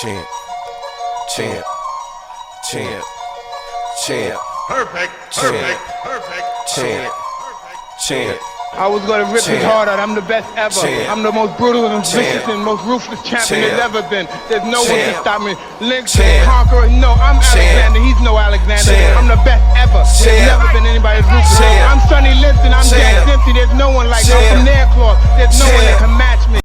Champ, champ, champ, champ. Perfect, perfect, perfect, champ, champ. I was gonna rip his heart out. I'm the best ever. I'm the most brutal and vicious and most ruthless champion there's ever been. There's no one to stop me. Lynx, conqueror, no, I'm Alexander. He's no Alexander. I'm the best ever. There's never been anybody as ruthless. I'm Sonny Liston. I'm Jack Dempsey. There's no one like me. I'm from Nairclaw. There's no one that can match me.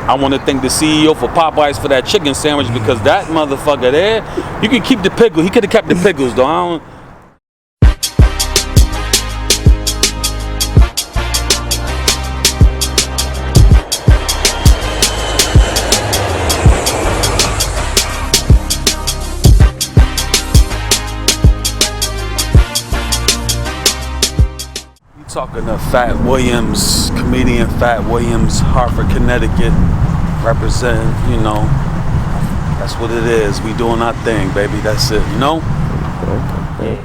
I want to thank the CEO for Popeyes for that chicken sandwich, because that motherfucker there, you can keep the pickle. He could have kept the pickles though. Talking to Fatt Williams, comedian Fatt Williams, Hartford, Connecticut, representing, you know, that's what it is. We doing our thing, baby. That's it, you know? Yeah.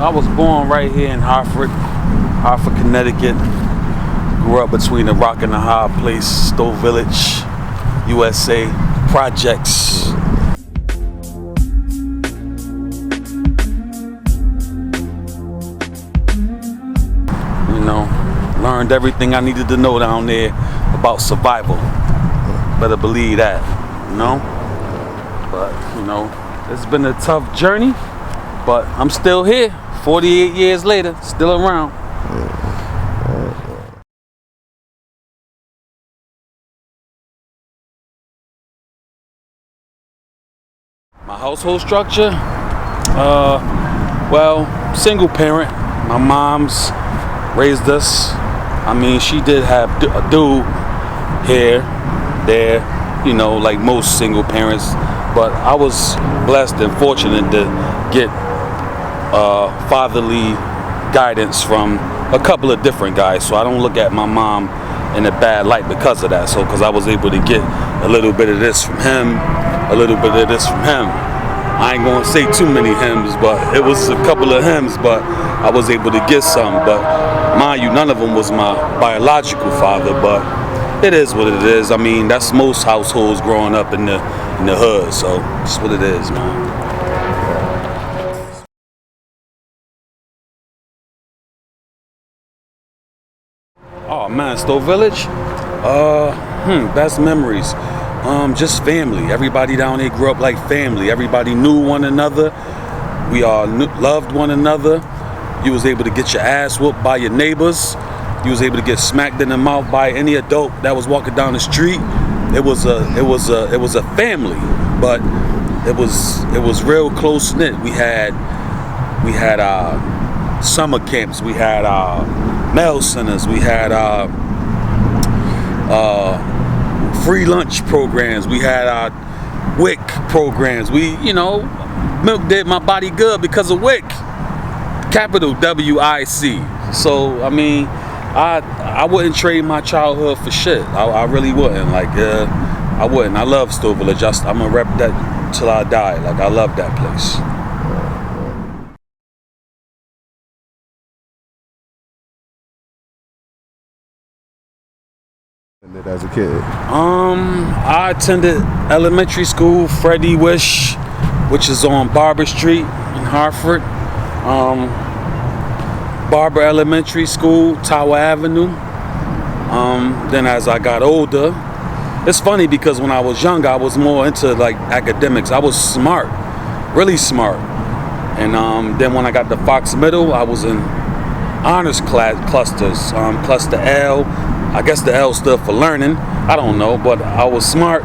I was born right here in Hartford, Connecticut. Grew up between the rock and the hard place, Stowe Village, USA. Projects. You know, learned everything I needed to know down there about survival. Better believe that, you know? But, you know, it's been a tough journey, but I'm still here, 48 years later, still around. My household structure, well, single parent. My mom's raised us. I mean, she did have a dude here, there, you know, like most single parents. But I was blessed and fortunate to get fatherly guidance from a couple of different guys. So I don't look at my mom in a bad light because of that. So, because I was able to get a little bit of this from him, a little bit of this from him. I ain't gonna say too many hymns, but it was a couple of hymns, but I was able to get some. But mind you, none of them was my biological father, but it is what it is. I mean, that's most households growing up in the hood, so it's what it is, man. Oh man, Stowe Village? Best memories. Just family. Everybody down here grew up like family. Everybody knew one another. We all loved one another. You was able to get your ass whooped by your neighbors. You was able to get smacked in the mouth by any adult that was walking down the street. It was a family, but it was real close knit. We had summer camps. We had mail centers. We had free lunch programs. We had our WIC programs. We, you know, milk did my body good because of WIC. Capital W-I-C. So, I mean, I wouldn't trade my childhood for shit. I really wouldn't. Like, I wouldn't. I love Stowe Village. I'm gonna rep that till I die. Like, I love that place. As a kid? I attended elementary school, Freddie Wish, which is on Barber Street in Hartford. Barber Elementary School, Tower Avenue. Then as I got older, it's funny because when I was young, I was more into like academics. I was smart, really smart. And then when I got to Fox Middle, I was in honors clusters, cluster L. I guess the L stood for learning. I don't know, but I was smart.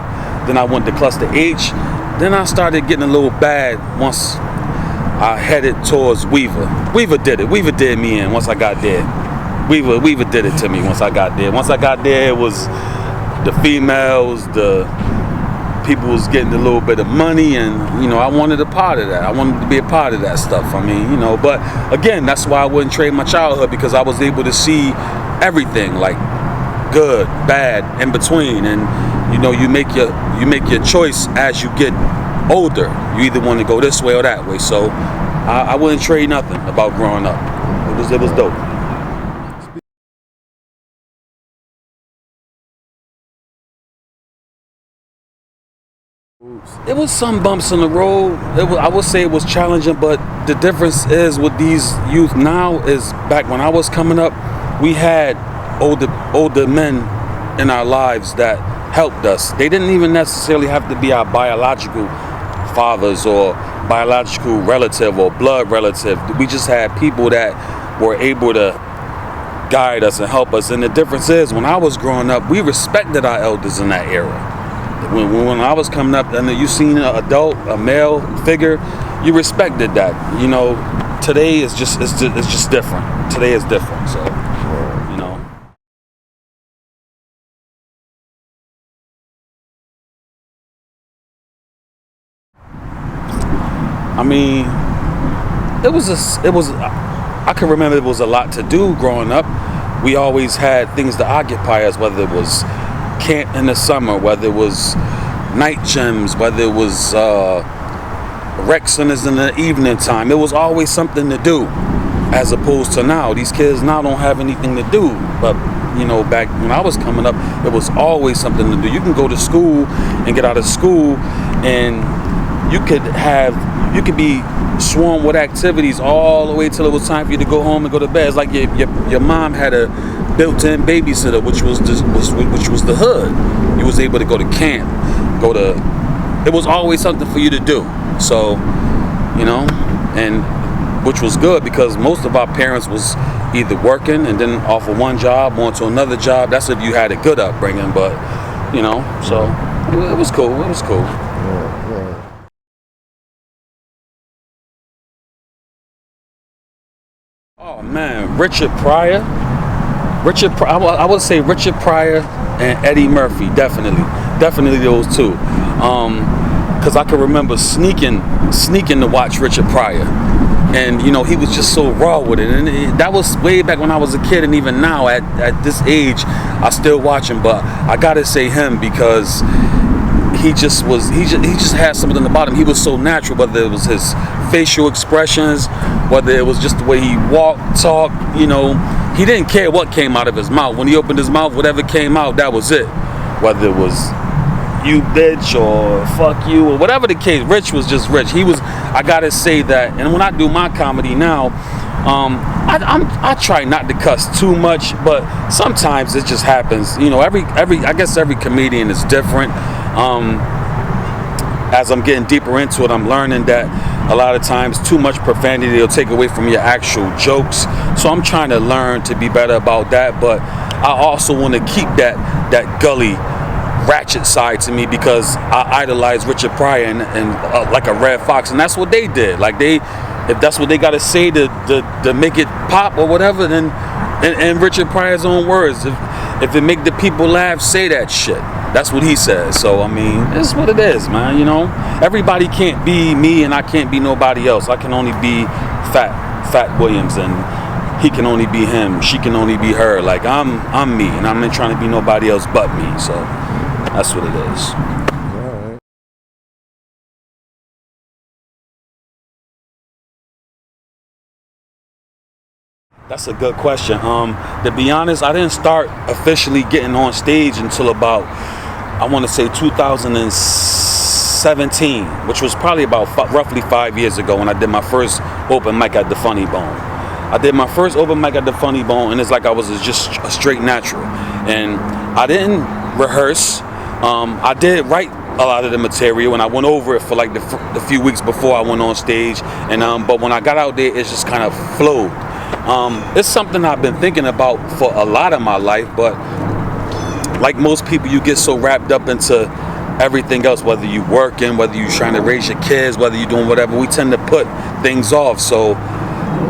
Then I went to cluster H. Then I started getting a little bad once I headed towards Weaver. Weaver did it. Weaver did me in once I got there. Weaver did it to me once I got there. Once I got there, it was the females, the people was getting a little bit of money, and you know, I wanted a part of that. I wanted to be a part of that stuff. I mean, you know, but again, that's why I wouldn't trade my childhood, because I was able to see everything, like good, bad, in between. And you know, you make your choice as you get older. You either want to go this way or that way. So I wouldn't trade nothing about growing up. It was dope. It was some bumps in the road. I would say it was challenging, but the difference is with these youth now is back when I was coming up, we had older men in our lives that helped us. They didn't even necessarily have to be our biological fathers or biological relative or blood relative. We just had people that were able to guide us and help us. And the difference is, when I was growing up, we respected our elders in that era. When I was coming up and you seen an adult, a male figure, you respected that. You know, today is just it's just different. Today is different. So, you know. I mean, I can remember it was a lot to do growing up. We always had things to occupy us, whether it was camp in the summer, whether it was night gyms, whether it was rec centers in the evening time. It was always something to do, as opposed to now. These kids now don't have anything to do. But you know, back when I was coming up, it was always something to do. You can go to school and get out of school, and you could be swarmed with activities all the way till it was time for you to go home and go to bed. It's like your mom had a built-in babysitter, which was the hood. You was able to go to camp, it was always something for you to do. So, you know, and which was good because most of our parents was either working and then off of one job on to another job. That's if you had a good upbringing, but you know, so it was cool. It was cool. Oh man, Richard Pryor, I would say Richard Pryor and Eddie Murphy, definitely those two. Because I can remember sneaking to watch Richard Pryor, and you know, he was just so raw with it, and that was way back when I was a kid, and even now at this age, I still watch him. But I gotta say him because he just had something about him. He was so natural, whether it was his facial expressions, whether it was just the way he walked, talked, you know, he didn't care what came out of his mouth. When he opened his mouth, whatever came out, that was it. Whether it was you bitch or fuck you or whatever the case, Rich was just Rich. I gotta say that. And when I do my comedy now, I try not to cuss too much, but sometimes it just happens. You know, I guess every comedian is different. As I'm getting deeper into it, I'm learning that a lot of times too much profanity will take away from your actual jokes. So I'm trying to learn to be better about that, but I also want to keep that gully ratchet side to me because I idolize Richard Pryor and like a Red Fox, and that's what they did. Like if that's what they got to say to make it pop or whatever, then in Richard Pryor's own words, if it make the people laugh, say that shit. That's what he says. So I mean, it's what it is, man. You know, everybody can't be me, and I can't be nobody else. I can only be Fatt Williams, and he can only be him. She can only be her. Like I'm me, and I'm not trying to be nobody else but me. So that's what it is. That's a good question. To be honest, I didn't start officially getting on stage until about, I want to say 2017, which was probably about roughly 5 years ago when I did my first open mic at the Funny Bone. I did my first open mic at the Funny Bone, and it's like I was just a straight natural. And I didn't rehearse. I did write a lot of the material, and I went over it for like the few weeks before I went on stage. And but when I got out there, it just kind of flowed. It's something I've been thinking about for a lot of my life, but like most people, you get so wrapped up into everything else, whether you working, whether you trying to raise your kids, whether you're doing whatever, we tend to put things off. So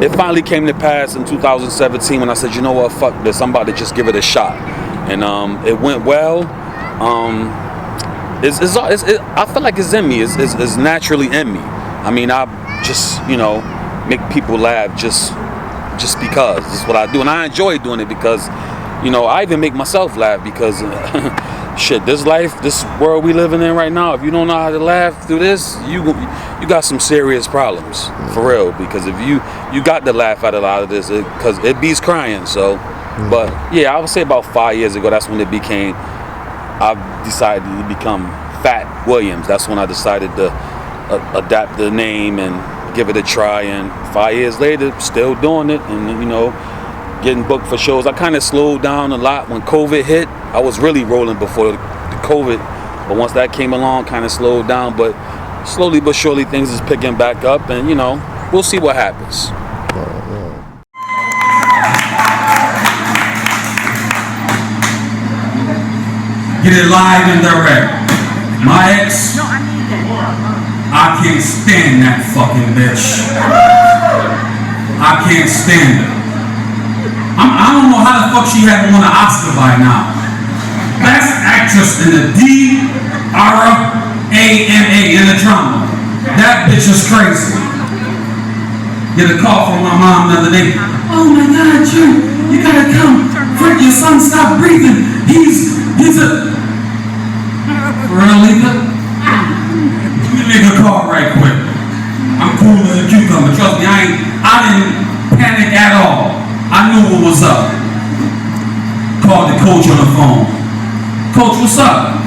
it finally came to pass in 2017 when I said, you know what, fuck this, I'm about to just give it a shot. And it went well. I feel like it's in me, it's naturally in me. I mean, I just, you know, make people laugh just because it's what I do, and I enjoy doing it because, you know, I even make myself laugh because shit, this life, this world we living in right now, if you don't know how to laugh through this, you got some serious problems, for real. Because if you got to laugh at a lot of this, because it beats crying. So, but yeah, I would say about 5 years ago, that's when it became. I decided to become Fatt Williams. That's when I decided to adapt the name and give it a try. And 5 years later, still doing it, and you know, getting booked for shows. I kind of slowed down a lot when COVID hit. I was really rolling before the COVID, but once that came along, kind of slowed down. But slowly but surely, things is picking back up, and you know, we'll see what happens. Get it live and direct. My ex, I can't stand that fucking bitch. I can't stand her. I don't know how the fuck she hasn't won an Oscar by now. Best actress in the BBBRAAANNDDD in the drama. That bitch is crazy. Get a call from my mom the other day. Oh my God, you gotta come. Frank, your son stopped breathing. He's a... Really? Give me a call right quick. I'm cool as a cucumber. Trust me, I didn't panic at all. I knew what was up. Called the coach on the phone. Coach, what's up?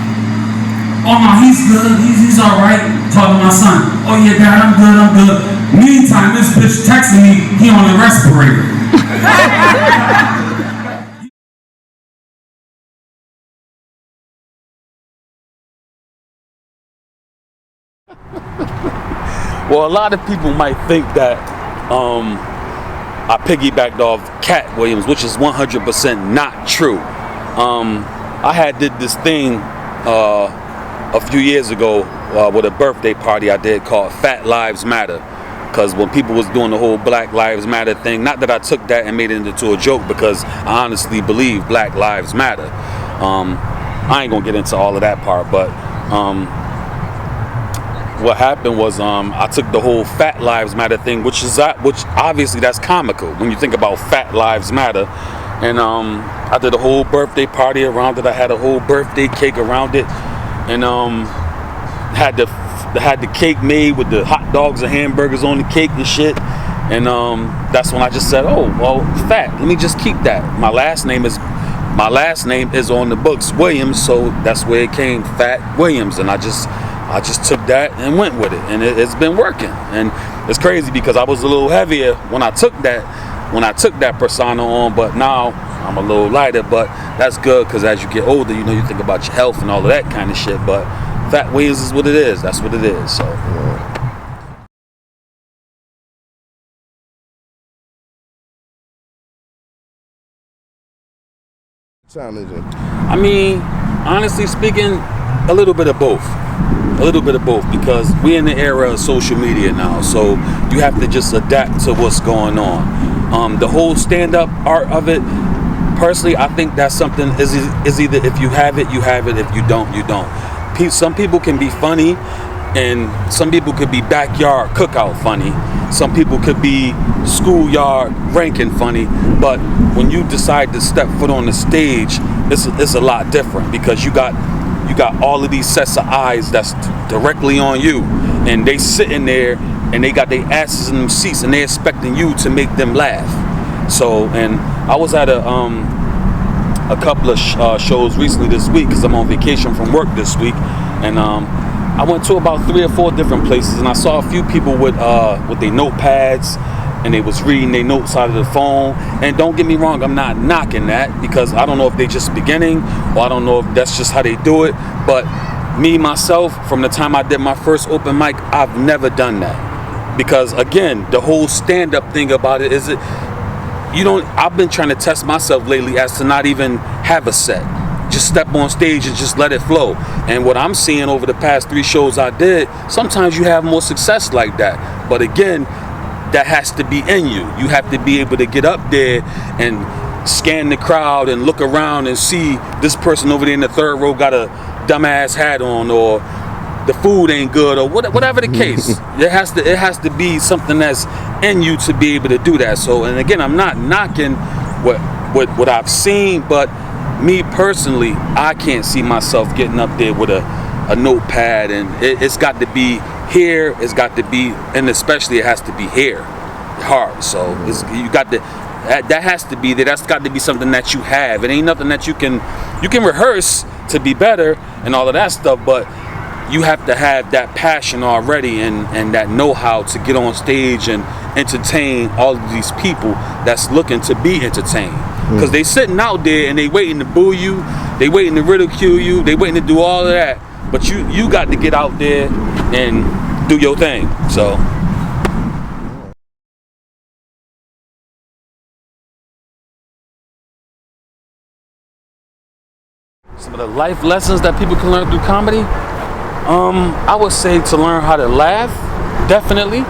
Oh no, he's good. He's all right. Talking to my son. Oh yeah, Dad, I'm good. Meantime, this bitch texting me. He on the respirator. Well, a lot of people might think that I piggybacked off Cat Williams, which is 100% not true. I did this thing a few years ago with a birthday party I did called Fat Lives Matter. Because when people was doing the whole Black Lives Matter thing, not that I took that and made it into a joke, because I honestly believe Black Lives Matter. I ain't gonna get into all of that part, but what happened was I took the whole Fat Lives Matter thing, which obviously that's comical when you think about Fat Lives Matter, and I did a whole birthday party around it. I had a whole birthday cake around it, and had the cake made with the hot dogs and hamburgers on the cake and shit. And that's when I just said, oh well, Fat, let me just keep that. My last name is on the books, Williams, so that's where it came, Fatt Williams. And I just took that and went with it, and it's been working. And it's crazy because I was a little heavier when I took that persona on, but now I'm a little lighter. But that's good, because as you get older, you know, you think about your health and all of that kind of shit. But Fatt Williams is what it is. That's what it is. So. Time is it? I mean, honestly speaking, a little bit of both. Because we're in the era of social media now, so you have to just adapt to what's going on. The whole stand-up art of it, personally, I think that's something is either if you have it, you have it. If you don't, you don't. Some people can be funny, and some people could be backyard cookout funny. Some people could be schoolyard ranking funny. But when you decide to step foot on the stage, it's a lot different, because you got all of these sets of eyes that's directly on you, and they sitting there and they got their asses in them seats, and they're expecting you to make them laugh. So, and I was at a couple of shows recently this week, because I'm on vacation from work this week, and I went to about 3 or 4 different places, and I saw a few people with their notepads, and they was reading their notes out of the phone. And don't get me wrong, I'm not knocking that, because I don't know if they just beginning, or I don't know if that's just how they do it. But me, myself, from the time I did my first open mic, I've never done that. Because again, the whole stand-up thing about it is I've been trying to test myself lately as to not even have a set. Just step on stage and just let it flow. And what I'm seeing over the past 3 shows I did, sometimes you have more success like that. But again, that has to be in you. You have to be able to get up there and scan the crowd and look around and see this person over there in the 3rd row got a dumbass hat on, or the food ain't good, or whatever the case. It has to be something that's in you to be able to do that. So, and again, I'm not knocking what I've seen, but me personally, I can't see myself getting up there with a notepad, and it's got to be here, it's got to be, and especially it has to be here, hard. So you got to, that has to be there. That's got to be something that you have. It ain't nothing that you can rehearse to be better and all of that stuff, but you have to have that passion already and that know-how to get on stage and entertain all of these people that's looking to be entertained. Because they sitting out there and they waiting to boo you, they waiting to ridicule you, they waiting to do all of that. But you got to get out there and do your thing. So some of the life lessons that people can learn through comedy, I would say to learn how to laugh, definitely.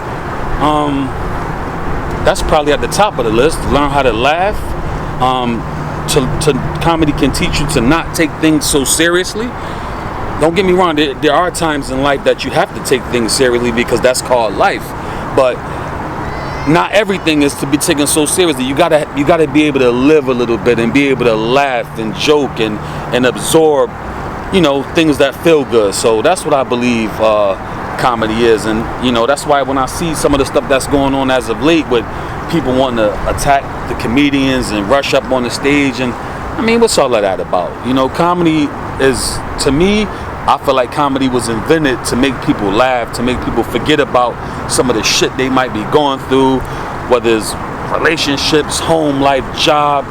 That's probably at the top of the list. Learn how to laugh. Comedy can teach you to not take things so seriously. Don't get me wrong, there are times in life that you have to take things seriously because that's called life. But not everything is to be taken so seriously. You gotta be able to live a little bit and be able to laugh and joke and absorb, things that feel good. So that's what I believe comedy is, and that's why when I see some of the stuff that's going on as of late with people wanting to attack the comedians and rush up on the stage, and I mean, what's all of that about? Comedy is, to me, I feel like comedy was invented to make people laugh, to make people forget about some of the shit they might be going through, whether it's relationships, home life, job.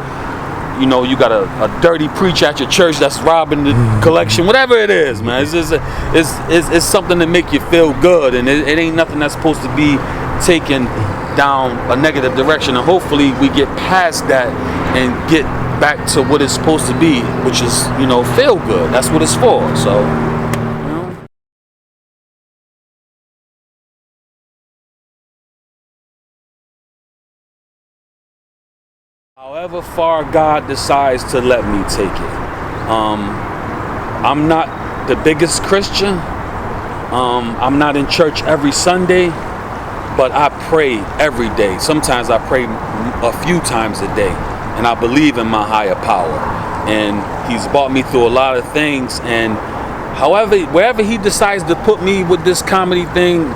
You got a dirty preacher at your church that's robbing the collection, whatever it is, man. It's something to make you feel good, and it ain't nothing that's supposed to be taken down a negative direction. And hopefully we get past that and get back to what it's supposed to be, which is, feel good. That's what it's for. So, however far God decides to let me take it. I'm not the biggest Christian. I'm not in church every Sunday, but I pray every day. Sometimes I pray a few times a day, and I believe in my higher power. And he's brought me through a lot of things, and wherever he decides to put me with this comedy thing,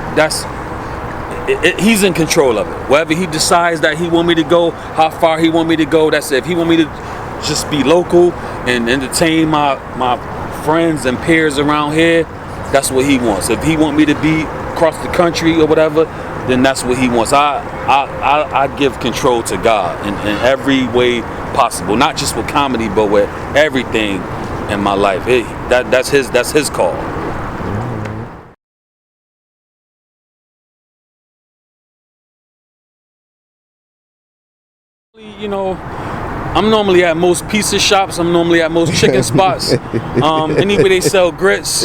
he's in control of it. Wherever he decides that he want me to go, how far he want me to go, that's it. If he want me to just be local and entertain my friends and peers around here, that's what he wants. If he want me to be across the country or whatever, then that's what he wants. I give control to God in every way possible, not just with comedy, but with everything in my life. That's his call. I'm normally at most pizza shops. I'm normally at most chicken spots. Anywhere they sell grits.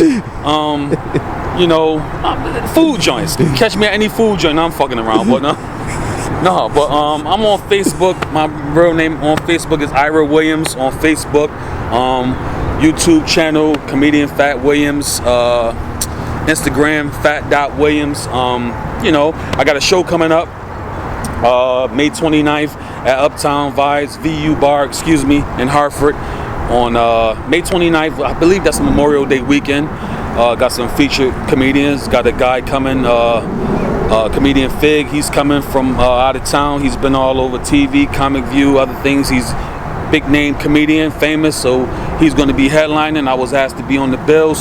Food joints. Catch me at any food joint. I'm fucking around, but no. But I'm on Facebook. My real name on Facebook is Ira Williams on Facebook. YouTube channel comedian Fatt Williams. Instagram Fatt.Williams. I got a show coming up May 29th at Uptown Vibes VU Bar, in Hartford on May 29th. I believe that's Memorial Day weekend. Got some featured comedians. Got a guy coming, comedian Fig. He's coming from out of town. He's been all over TV, Comic View, other things. He's big name comedian, famous, so he's going to be headlining. I was asked to be on the bill,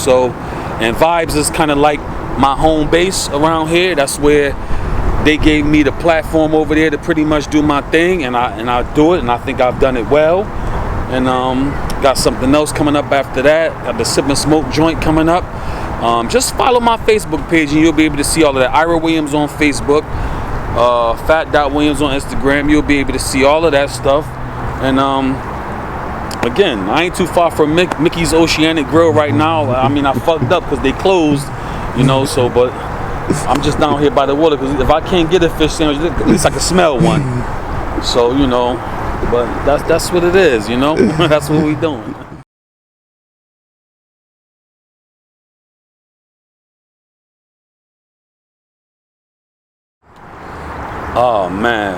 and Vibes is kind of like my home base around here. That's where they gave me the platform over there to pretty much do my thing, and I do it, and I think I've done it well. And got something else coming up after that. Got the Sip and Smoke joint coming up. Just follow my Facebook page and you'll be able to see all of that. Ira Williams on Facebook, Fatt.Williams on Instagram. You'll be able to see all of that stuff. And again, I ain't too far from Mickey's Oceanic Grill right now. I mean, I fucked up because they closed, but I'm just down here by the water, because if I can't get a fish sandwich, at least I can smell one. So, but that's what it is, That's what we doing. Oh man,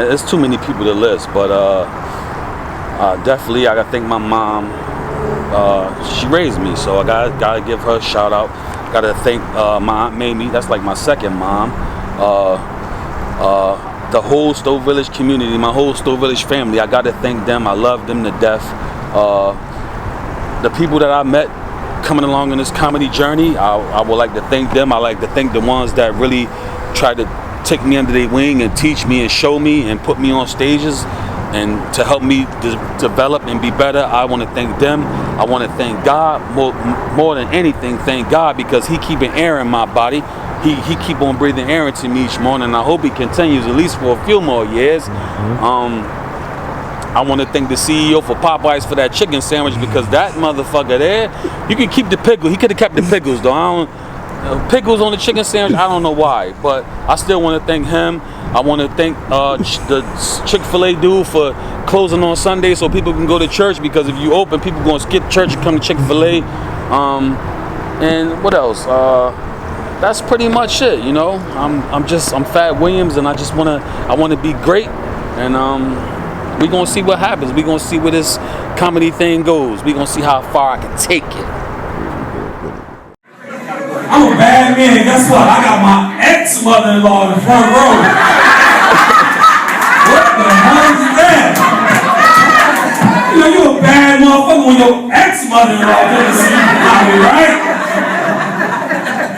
it's too many people to list, but Definitely, I gotta thank my mom. She raised me, so I gotta give her a shout out. Gotta thank my Aunt Mamie, that's like my second mom. The whole Stowe Village community, my whole Stowe Village family, I gotta thank them. I love them to death. The people that I met coming along in this comedy journey, I would like to thank them. I like to thank the ones that really tried to take me under their wing and teach me and show me and put me on stages and to help me develop and be better. I want to thank them. I want to thank God more than anything. Thank God, because He keeping air in my body. He keep on breathing air into me each morning. I hope He continues at least for a few more years. I want to thank the CEO for Popeyes for that chicken sandwich, because that motherfucker there, you can keep the pickle. He could have kept the pickles though. Pickles on the chicken sandwich, I don't know why, but I still want to thank him. I want to thank the Chick-fil-A dude for closing on Sunday so people can go to church, because if you open, people going to skip church and come to Chick-fil-A. And what else? That's pretty much it, you know. I'm Fatt Williams, and I want to be great, and we gonna see what happens. We gonna see where this comedy thing goes. We gonna see how far I can take it. I'm a bad man. Guess what? I got my ex-mother-in-law in the front row. What the hell is that? You know, you a bad motherfucker when your ex-mother-in-law doesn't see you comedy, right?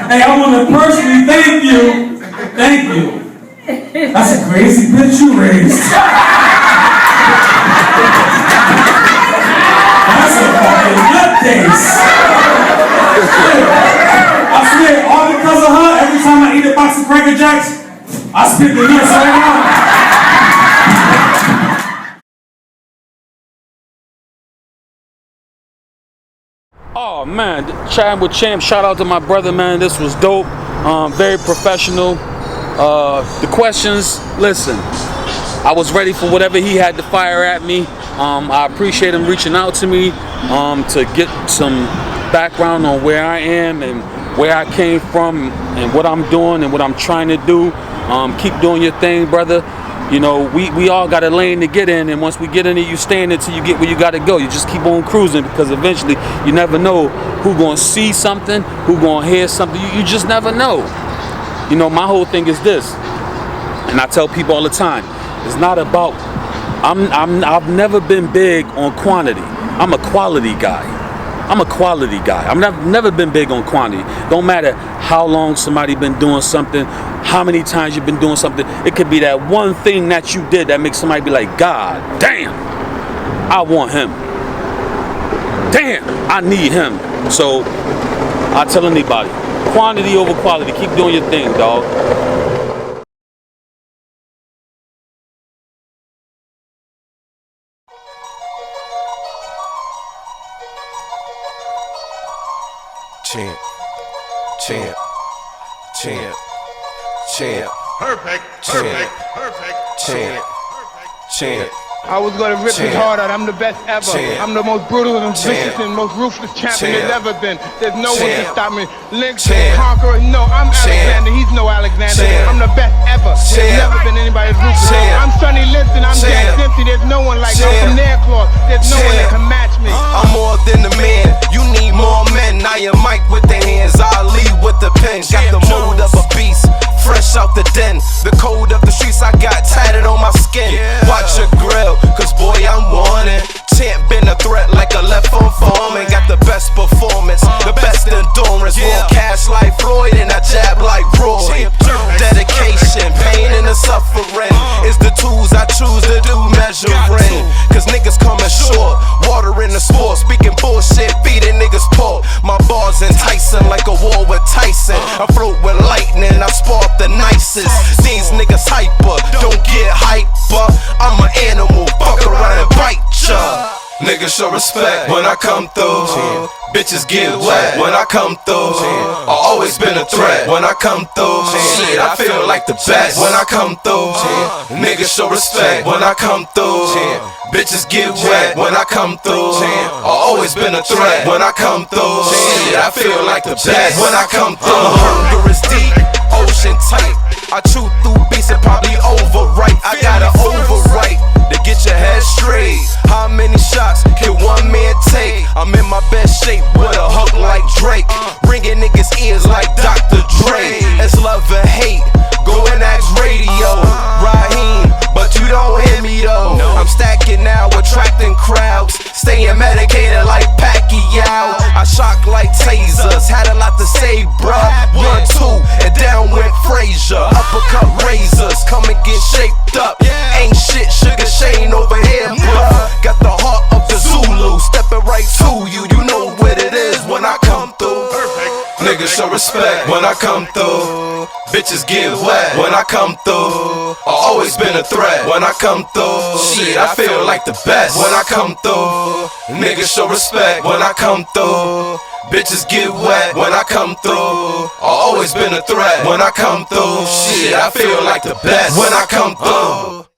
Hey, I want to personally thank you. Thank you. That's a crazy bitch you raised. That's a fucking nutcase. I swear, all because of her, every time I eat a box of Cracker Jacks, I spit the nuts right out. Oh man, chatting with Champ, shout out to my brother, man. This was dope. Very professional. The questions, listen, I was ready for whatever he had to fire at me. I appreciate him reaching out to me to get some background on where I am and where I came from and what I'm doing and what I'm trying to do. Keep doing your thing, brother. You know, we all got a lane to get in, and once we get in it, you stay in it till you get where you got to go. You just keep on cruising, because eventually you never know who gonna see something, who gonna hear something. You just never know. You know, my whole thing is this, and I tell people all the time, it's not about, I've never been big on quantity. I'm a quality guy. I'm a quality guy. I've never been big on quantity. Don't matter how long somebody been doing something, how many times you've been doing something. It could be that one thing that you did that makes somebody be like, God damn, I want him. Damn, I need him. So I tell anybody, quantity over quality. Keep doing your thing, dog. Champ, champ, champ, champ, Perfect. Champ. Perfect. champ, champ. I was gonna rip his heart out. I'm the best ever. Champ. I'm the most brutal and vicious Champ. and most ruthless champion Champ. there's ever been. There's no one can Champ. stop me. Lynx, Champ. conqueror, no, I'm Champ. Alexander. He's no Alexander. Champ. I'm the best ever. There's Champ. never been anybody as ruthless. Champ. I'm Sonny Liston. I'm Champ. Jack Dempsey. There's no one like me. Champ. I'm from Nairclaw. There's no one that Champ. can match me. I'm more than a man. You need more men. I am Mike with the hands. I lead with the pen. Got the mold of a beast. Fresh out the den. The code of the streets I got tatted on my skin. Watch your grill, cause boy I'm wanted. Champ been a threat like a left on foreman. Got the best performance, the best endurance. More cash like Floyd and I jab like Roy. Dedication, pain and the suffering is the tools I choose to do measuring. Cause niggas coming short, water in the sport. Speaking bullshit, feeding niggas pork. My bars enticing like a war with Tyson. I float with lightning, I spark the nicest. These niggas hyper, don't get hyper. I'm an animal, fuck around and bite ya. Niggas show respect when I come through. Bitches get wet when I come through. I always been a threat when I come through. Shit, I feel like the best when I come through. Niggas show respect when I come through. Bitches get wet when I come through. I always been a threat when I come through. Shit, I feel like the best when I come through. Hunger is deep, ocean tight. I chew through beats and probably overwrite. I gotta overwrite to get your head straight. How many shots, can one man take? I'm in my best shape with a hook like Drake, ringing niggas' ears like Dr. Dre. It's love and hate, go and ask radio, Raheem, but you don't hear me though. I'm stacking now, attracting crowds, staying medicated like Pacquiao. I shock like tasers, had a lot to say, bruh. 1, 2, and down went Frazier. Uppercut razors, come and get shaped up. Ain't shit, Sugar Shane over here, bruh. Got the heart of the Zulu, stepping right to you. You know what it is when I come through. Niggas show respect when I come through. Bitches get wet when I come through. I always been a threat when I come through. Shit, I feel like the best when I come through. Niggas show respect when I come through. Bitches get wet when I come through. I always been a threat when I come through. Shit, I feel like the best when I come through.